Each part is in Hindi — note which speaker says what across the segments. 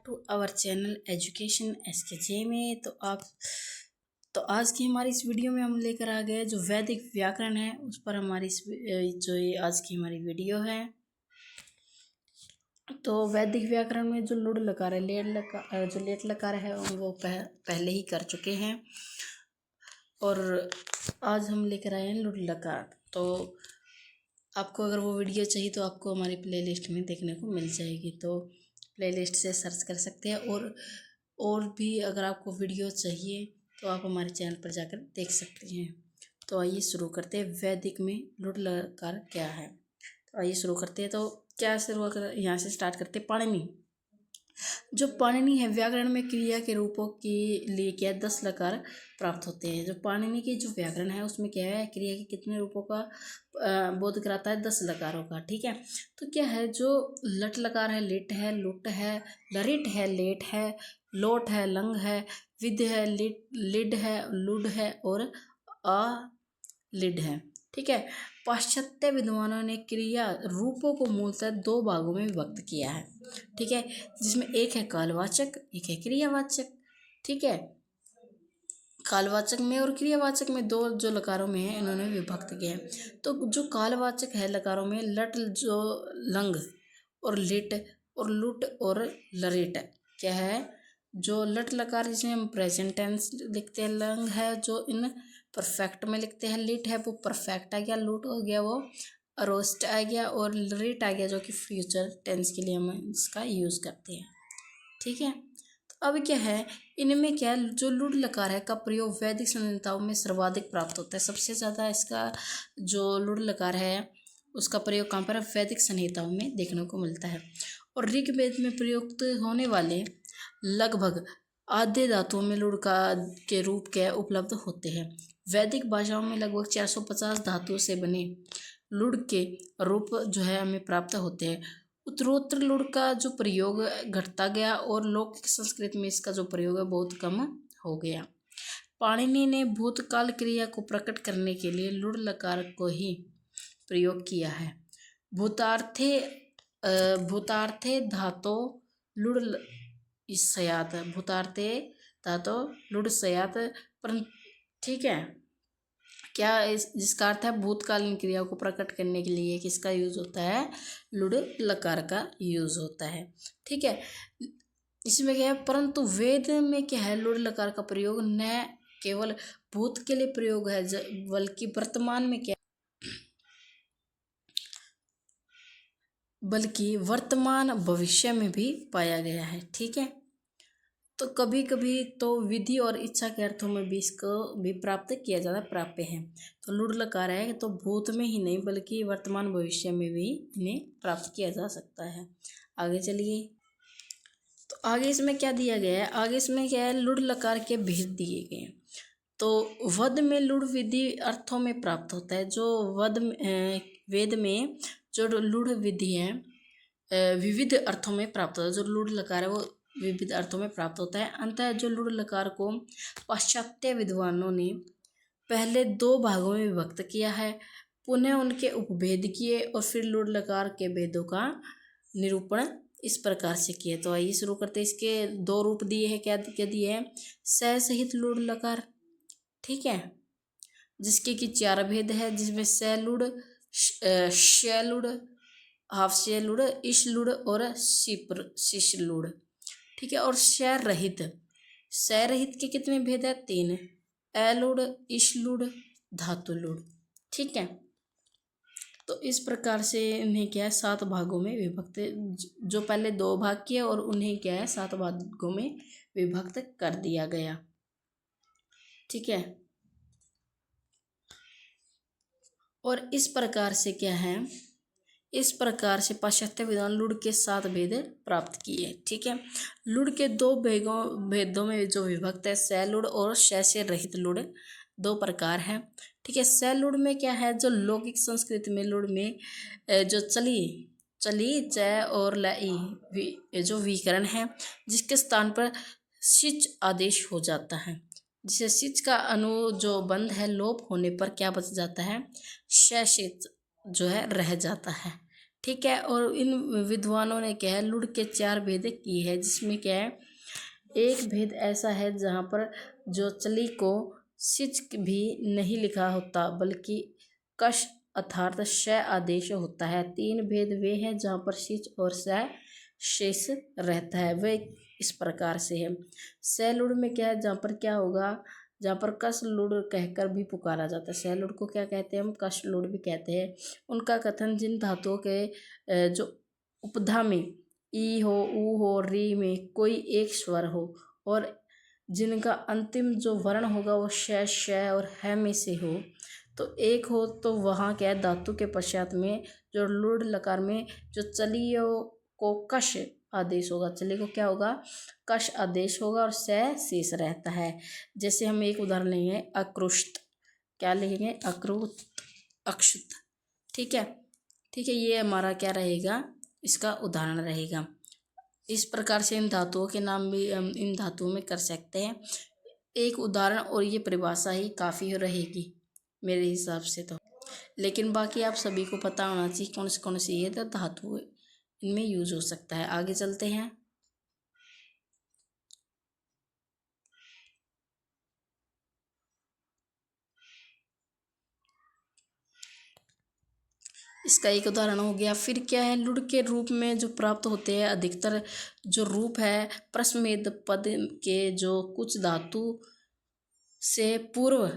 Speaker 1: To our channel education SK में। तो आज की हमारी इस वीडियो में हम लेकर आ गए जो वैदिक व्याकरण है उस पर हमारी ये आज की हमारी वीडियो है। तो वैदिक व्याकरण में जो लुढ़ लकार है, लेट लकार है वो पहले ही कर चुके हैं और आज हम लेकर आए हैं लुढ़ लकार। तो आपको अगर वो वीडियो चाहिए तो आपको हमारी प्लेलिस्ट में देखने को मिल जाएगी, तो प्लेलिस्ट से सर्च कर सकते हैं। और भी अगर आपको वीडियो चाहिए तो आप हमारे चैनल पर जाकर देख सकते हैं। तो आइए शुरू करते हैं वैदिक में लुढ़ लकार क्या है। तो आइए शुरू करते हैं। तो क्या शुरू कर यहाँ से स्टार्ट करते हैं। पाणिनि, जो पाणिनि है व्याकरण में क्रिया के रूपों के लिए क्या 10 लकार प्राप्त होते हैं। जो पाणिनि की जो व्याकरण है उसमें क्या है, क्रिया के कितने रूपों का बोध कराता है, 10 लकारों का। ठीक है, तो क्या है, जो लट लकार है, लिट है, लुट है, लरिट है, लेट है, लोट है, लंग है, विद है, लिड है, लुड है और लिड है। ठीक है, पाश्चात्य विद्वानों ने क्रिया रूपों को मूलतः 2 भागों में विभक्त किया है। ठीक है, जिसमें एक है कालवाचक, एक है क्रियावाचक। ठीक है, कालवाचक में और क्रियावाचक में 2 जो लकारों में है इन्होंने विभक्त किया है। तो जो कालवाचक है लकारों में लट, जो लंग और लिट और लुट और लरिट क्या है, जो लट लकार जिसमें हम प्रेजेंट टेंस लिखते हैं, लंग है जो इन परफेक्ट में लिखते हैं, लिट है वो परफेक्ट आ गया, लूट हो गया वो अरोस्ट आ गया और लरिट आ गया जो कि फ्यूचर टेंस के लिए हम इसका यूज़ करते हैं। ठीक है, तो अब क्या है, इनमें क्या जो लुढ़ लकार है का प्रयोग वैदिक संहिताओं में सर्वाधिक प्राप्त होता है। सबसे ज़्यादा इसका जो लुढ़ लकार है उसका प्रयोग कहाँ पर, वैदिक संहिताओं में देखने को मिलता है। और ऋग्वेद में प्रयुक्त होने वाले लगभग आधे धातुओं में लुढ़ का के रूप के उपलब्ध होते हैं। वैदिक भाषाओं में लगभग 450 धातुओं से बने लुढ़ के रूप जो है हमें प्राप्त होते हैं। उत्तरोत्तर लुढ़ का जो प्रयोग घटता गया और लौकिक संस्कृत में इसका जो प्रयोग है बहुत कम हो गया। पाणिनि ने भूतकाल क्रिया को प्रकट करने के लिए लुढ़ लकार को ही प्रयोग किया है। भूतार्थे धातो लुढ़ सयात, भूतार्थे धातो लुढ़ सयात। पर ठीक है, क्या जिसका अर्थ है भूतकालीन क्रिया को प्रकट करने के लिए किसका यूज होता है, लुढ़ लकार का यूज होता है। ठीक है, इसमें क्या है, परंतु वेद में क्या है, लुढ़ लकार का प्रयोग न केवल भूत के लिए प्रयोग है बल्कि वर्तमान भविष्य में भी पाया गया है। ठीक है, तो कभी कभी तो विधि और इच्छा के अर्थों में भी इसको भी प्राप्त किया जाता प्राप्य है। तो लुढ़ लकार है तो भूत में ही नहीं बल्कि वर्तमान भविष्य में भी इन्हें प्राप्त किया जा सकता है। आगे चलिए, तो आगे इसमें क्या दिया गया है, आगे इसमें क्या है, लुढ़ लकार के भेद दिए गए हैं। तो वद में लुढ़ विधि अर्थों में प्राप्त होता है। जो वेद में जो लुढ़ विधि है विविध अर्थों में प्राप्त होता है। जो लुढ़ लकार है वो विविध अर्थों में प्राप्त होता है। अंततः जो लुढ़ लकार को पाश्चात्य विद्वानों ने पहले 2 भागों में विभक्त किया है, पुनः उनके उपभेद किए और फिर लुढ़ लकार के भेदों का निरूपण इस प्रकार से किए। तो आइए शुरू करते हैं। इसके 2 रूप दिए हैं। क्या क्या दिए हैं, स सहित लुढ़ लकार। ठीक है, जिसके कि 4 भेद है, जिसमें स लुढ़, श लुढ़, हाफ से लुढ़, इश लुढ़ और शिश लुढ़। ठीक है, और श रहित के कितने भेद है, 3, अलुढ़, इश लुढ़, धातु लुढ़। ठीक है, तो इस प्रकार से इन्हें क्या है 7 भागों में विभक्त, जो पहले 2 भाग किए और उन्हें क्या है 7 भागों में विभक्त कर दिया गया। ठीक है, और इस प्रकार से क्या है, इस प्रकार से पाश्चात्य विद्वान लुढ़ के 7 भेद प्राप्त किए। ठीक है, लुढ़ के 2 भेदों में जो विभक्त है, स लुढ़ और श से रहित लुढ़ 2 प्रकार है। ठीक है, स लुढ़ में क्या है, जो लौकिक संस्कृत में लुढ़ में जो चली च और लाई जो विकरण है जिसके स्थान पर सिच आदेश हो जाता है, जिसे सिच का अनु जो बंध है लोप होने पर क्या बच जाता है, श जो है रह जाता है। ठीक है। और इन विद्वानों ने क्या है, लुढ़ के 4 भेद किए हैं, जिसमें क्या है, एक भेद ऐसा है जहाँ पर जो चली को सिच भी नहीं लिखा होता बल्कि कश अर्थात श आदेश होता है। 3 भेद वे हैं जहाँ पर सिच और स शेष रहता है, वे इस प्रकार से है। सैलुड़ में क्या है, जहाँ पर क्या होगा, जहाँ पर कस लुड़ कहकर भी पुकारा जाता है। सैलुड़ को क्या कहते हैं हम, कश लुड़ भी कहते हैं। उनका कथन जिन धातुओं के जो उपधा में ई हो, ऊ हो, री में कोई एक स्वर हो और जिनका अंतिम जो वर्ण होगा वो श, श और ह में से हो, तो एक हो, तो वहाँ क्या है, धातु के पश्चात में जो लुढ़ लकार में जो चलियो को कश आदेश होगा, चलिए को क्या होगा, कश आदेश होगा और स शेष रहता है। जैसे हम एक उदाहरण लेंगे, अकृष्ट, क्या लिखेंगे, अकृत, अक्षत। ठीक है, ठीक है, ये हमारा क्या रहेगा, इसका उदाहरण रहेगा। इस प्रकार से इन धातुओं के नाम भी हम इन धातुओं में कर सकते हैं। एक उदाहरण और ये परिभाषा ही काफ़ी रहेगी मेरे हिसाब से तो, लेकिन बाकी आप सभी को पता होना चाहिए कौन सी ये तो धातु इनमें यूज हो सकता है। आगे चलते हैं। इसका एक उदाहरण हो गया। फिर क्या है, लुढ़ के रूप में जो प्राप्त होते हैं अधिकतर जो रूप है प्रश्नमेध पद के जो कुछ धातु से पूर्व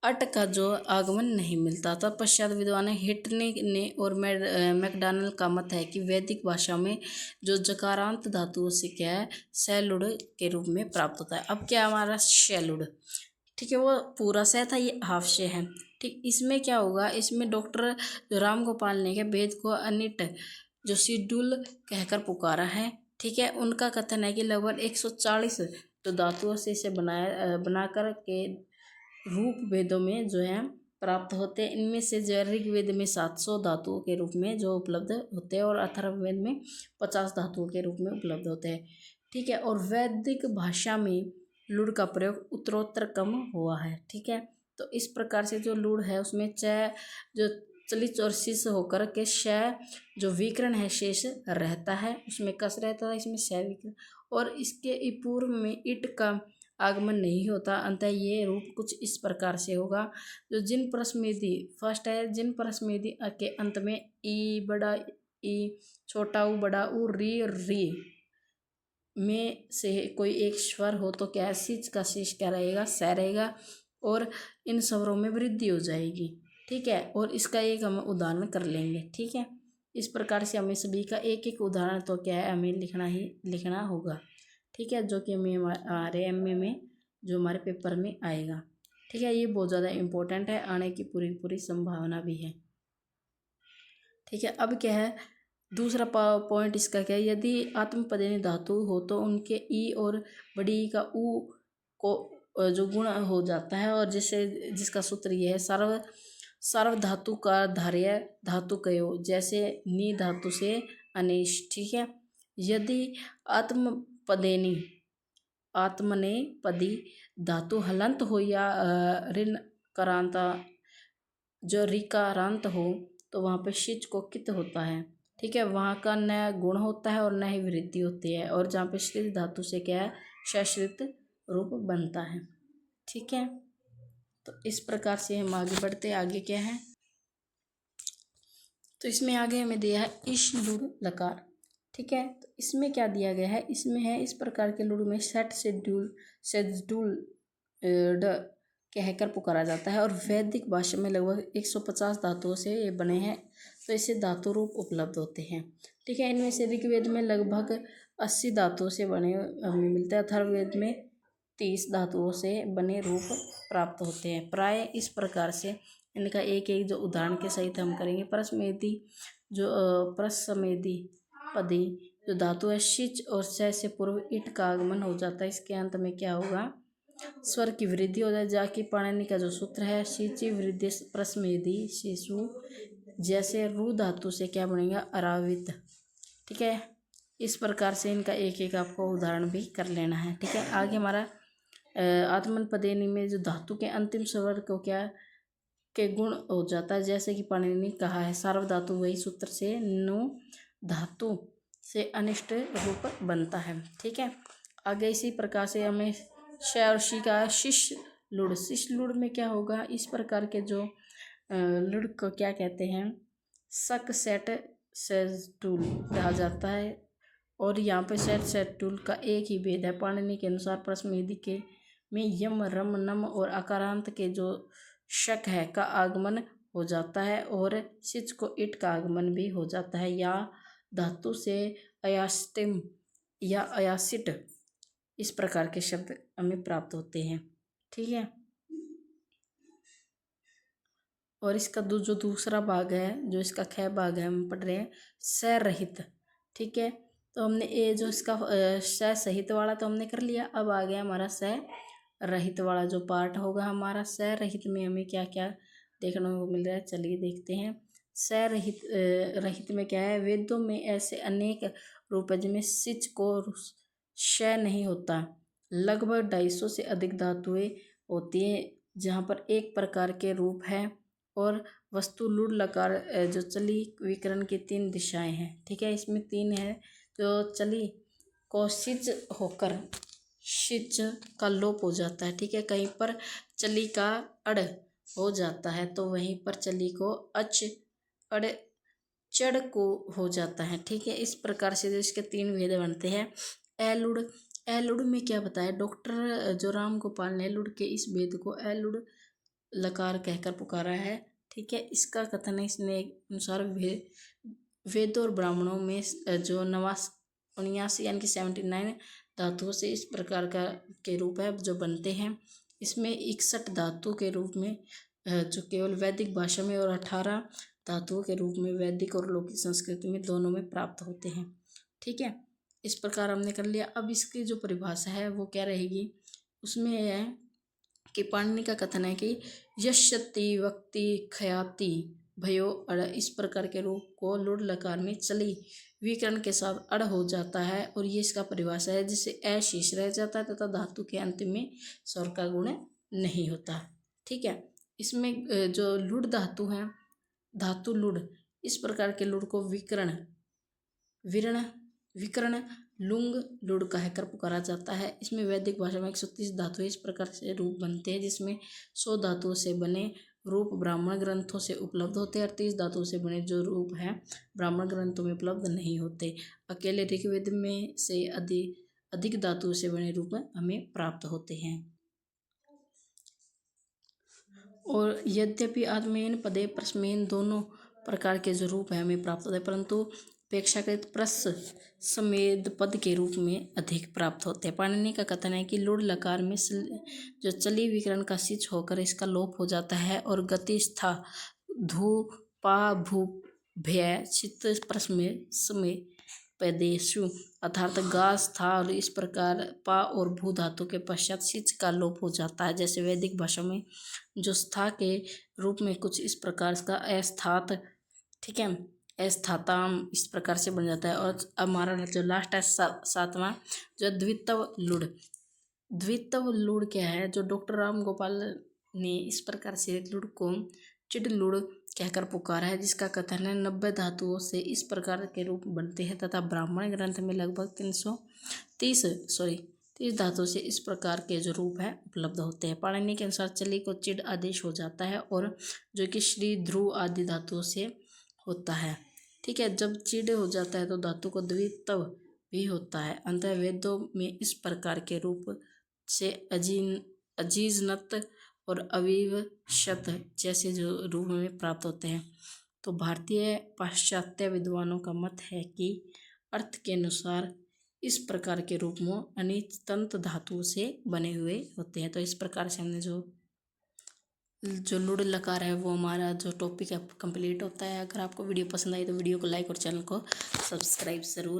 Speaker 1: अट का जो आगमन नहीं मिलता था। पश्चात विद्वान हिटने ने और मैकडॉनल का मत है कि वैदिक भाषा में जो जकारांत धातुओं से क्या है, सैलुड़ के रूप में प्राप्त होता है। अब क्या हमारा शैलुड़, ठीक है, वो पूरा से था, ये हाफ से है। ठीक, इसमें क्या होगा, इसमें डॉक्टर राम गोपाल ने के भेद को अनिट जो शेड्यूल कहकर पुकारा है। ठीक है, उनका कथन है कि लगभग 140 तो धातुओं से इसे बनाकर के रूप वेदों में जो है प्राप्त होते हैं। इनमें से जो ऋग्वेद में 700 धातुओं के रूप में जो उपलब्ध होते हैं और अथर्ववेद में 50 धातुओं के रूप में उपलब्ध होते हैं। ठीक है, और वैदिक भाषा में लुढ़ का प्रयोग उत्तरोत्तर कम हुआ है। ठीक है, तो इस प्रकार से जो लुढ़ है उसमें च जो चलित और शिष होकर के श जो विकर्ण है शेष रहता है, उसमें कस रहता है, इसमें श विकर्ण, और इसके पूर्व में इट का आगमन नहीं होता। अंतः ये रूप कुछ इस प्रकार से होगा। जो जिन प्रश्नमेधी फर्स्ट है, जिन प्रश्नमेधी के अंत में ई बड़ा ई, छोटा ऊ, बड़ा ऊ, री में से कोई एक स्वर हो तो क्या है, सिच का शेष क्या रहेगा, स रहेगा और इन स्वरों में वृद्धि हो जाएगी। ठीक है, और इसका एक हम उदाहरण कर लेंगे। ठीक है, इस प्रकार से हमें सभी का एक एक उदाहरण तो क्या है हमें लिखना होगा। ठीक है, जो कि हमें हमारे MA में जो हमारे पेपर में आएगा। ठीक है, ये बहुत ज़्यादा इम्पोर्टेंट है, आने की पूरी संभावना भी है। ठीक है, अब क्या है, दूसरा पॉइंट इसका क्या है, यदि आत्मपदेनी धातु हो तो उनके ई और बड़ी ई का ऊ को जो गुण हो जाता है, और जैसे जिसका सूत्र ये है, सर्व धातु का धार्य धातु कयो, जैसे नी धातु से अनिश। ठीक है, यदि आत्मपदेनी आत्मने पदी धातु हलंत हो या ऋण करांता जो रिकारांत हो तो वहाँ पे शिच को कित होता है। ठीक है, वहाँ का न गुण होता है और न ही वृद्धि होती है, और जहाँ पे श्रित धातु से क्या है, सश्रित रूप बनता है। ठीक है, तो इस प्रकार से हम आगे बढ़ते। आगे क्या है, तो इसमें आगे हमें दिया है इश लुढ़ लकार। ठीक है, तो इसमें क्या दिया गया है, इसमें है इस प्रकार के लुढ़ में सेट शेड्यूल कहकर पुकारा जाता है, और वैदिक भाषा में लगभग 150 धातुओं से ये बने हैं, तो इसे धातु रूप उपलब्ध होते हैं। ठीक है, इनमें से ऋग्वेद में लगभग 80 धातुओं से बने हमें मिलते हैं, अथर्ववेद में 30 धातुओं से बने रूप प्राप्त होते हैं। प्राय इस प्रकार से इनका एक एक जो उदाहरण के सहित हम करेंगे। प्रश्नमेधी पदी जो धातु है, शिच और से पूर्व इट का आगमन हो जाता है, इसके अंत में क्या होगा, स्वर की वृद्धि हो जाए। जाकि पाणिनि का जो सूत्र है, शिचि वृद्धि प्रश्नमेधी शिशु, जैसे रू धातु से क्या बनेगा, अरावित। ठीक है, इस प्रकार से इनका एक एक आपको उदाहरण भी कर लेना है। ठीक है, आगे हमारा आत्मनपदेनी में जो धातु के अंतिम स्वर को क्या के गुण हो जाता है। जैसे कि पाणिनि ने कहा है, सार्वधातु वही सूत्र से नु धातु से अनिष्ट रूप बनता है। ठीक है, आगे इसी प्रकार से हमें श और शी का शिश लुड़, शिश लुड़ में क्या होगा, इस प्रकार के जो लुड़ को क्या कहते हैं, सक सेट सेटूल कहा जाता है। और यहाँ पे सेट सेटूल का एक ही भेद है। पाणिनि के अनुसार प्रश्नविधि के में यम रम नम और अकारांत के जो शक है का आगमन हो जाता है और सिच को इट का आगमन भी हो जाता है। या धातु से अयास्टिम या अयासिट इस प्रकार के शब्द हमें प्राप्त होते हैं। ठीक है, और इसका जो दूसरा भाग है, जो इसका ख भाग है, हम पढ़ रहे हैं सरहित। ठीक है, तो हमने ये जो इसका सहित वाला तो हमने कर लिया। अब आ गया हमारा स रहित वाला जो पार्ट होगा हमारा। स रहित में हमें क्या क्या देखने को मिल रहा है, चलिए देखते हैं। स रहित में क्या है, वेदों में ऐसे अनेक रूप है जिनमें सिच को श नहीं होता। लगभग 250 से अधिक धातुएं होती हैं जहाँ पर एक प्रकार के रूप है और वस्तु लुड़ लकार जो चली विकरण की 3 दिशाएं हैं। ठीक है, इसमें 3 है। तो चली को सिच होकर शिच का लोप हो जाता है। ठीक है, कहीं पर चली का अड़ हो जाता है तो वहीं पर चली को अच अड़ चढ़ को हो जाता है। ठीक है, इस प्रकार से जो इसके 3 भेद बनते हैं। एलुड़, एलुड़ में क्या बताया डॉक्टर जो राम गोपाल ने लुड़ के इस भेद को एलुड़ लकार कहकर पुकारा है। ठीक है, इसका कथन है इसने अनुसार वेदों और ब्राह्मणों में जो 79 यानी कि 79 धातुओं से इस प्रकार का के रूप है जो बनते हैं। इसमें 61 धातु के रूप में जो केवल वैदिक भाषा में और 18 धातुओं के रूप में वैदिक और लौकिक संस्कृति में दोनों में प्राप्त होते हैं। ठीक है, इस प्रकार हमने कर लिया। अब इसकी जो परिभाषा है वो क्या रहेगी, उसमें है कि पाणिनि का कथन है कि यशति वक्ति खयाति भयो अड़, इस प्रकार के रूप को लुड़ लकार में चली विकरण के साथ अड़ हो जाता है और ये इसका परिभाषा है, जिससे ए शेष रह जाता है तथा धातु के अंत में स्वर का गुण नहीं होता। ठीक है, इसमें जो लुड़ धातु है, धातु लुड़, इस प्रकार के लुड़ को विकरण विकरण लुंग लुड़ कहकर पुकारा जाता है। इसमें वैदिक भाषा में 130 धातुएं इस प्रकार से रूप बनते हैं, जिसमें 100 धातुओं से बने रूप ब्राह्मण ग्रंथों से उपलब्ध होते हैं और 30 धातुओं से बने जो रूप हैं ब्राह्मण ग्रंथों में उपलब्ध नहीं होते। अकेले ऋग्वेद में से अधिक धातुओं से बने रूप हमें प्राप्त होते हैं। और यद्यपि आत्मेन पदे प्रश्मेन दोनों प्रकार के जो रूप है हमें प्राप्त होते हैं, परंतु अपेक्षाकृत प्रस समेद पद के रूप में अधिक प्राप्त होते हैं। पाणिनि का कथन है कि लुड़ लकार में जो चली विकरण का सिच होकर इसका लोप हो जाता है और गति स्था धू पा भू भय चित्त प्रश्न समय पदेशु अर्थात गा स्था और इस प्रकार पा और भू धातु के पश्चात सिच का लोप हो जाता है। जैसे वैदिक भाषा में जो स्था के रूप में कुछ इस प्रकार का अस्थात, ठीक है, अस्थाताम इस प्रकार से बन जाता है। और हमारा जो लास्ट है 7वां जो द्वित्व लुड़, द्वित्व लुड़ क्या है, जो डॉक्टर राम गोपाल ने इस प्रकार से लुड़ को चिड लुड़ कहकर पुकारा है, जिसका कथन है 90 धातुओं से इस प्रकार के रूप बनते हैं तथा ब्राह्मण ग्रंथ में लगभग 30 धातुओं से इस प्रकार के जो रूप है उपलब्ध होते हैं। पाणिनि के अनुसार चली को चिड आदेश हो जाता है और जो कि श्री ध्रुव आदि धातुओं से होता है। ठीक है, जब चिड हो जाता है तो धातु को द्वित्व भी होता है। अंतः वेदों में इस प्रकार के रूप से अजीजनत और अविवशत जैसे जो रूप में प्राप्त होते हैं। तो भारतीय पाश्चात्य विद्वानों का मत है कि अर्थ के अनुसार इस प्रकार के रूप में अनितंत धातुओं से बने हुए होते हैं। तो इस प्रकार से हमने जो लुड़ लकार है वो हमारा जो टॉपिक है कंप्लीट होता है। अगर आपको वीडियो पसंद आई तो वीडियो को लाइक और चैनल को सब्सक्राइब ज़रूर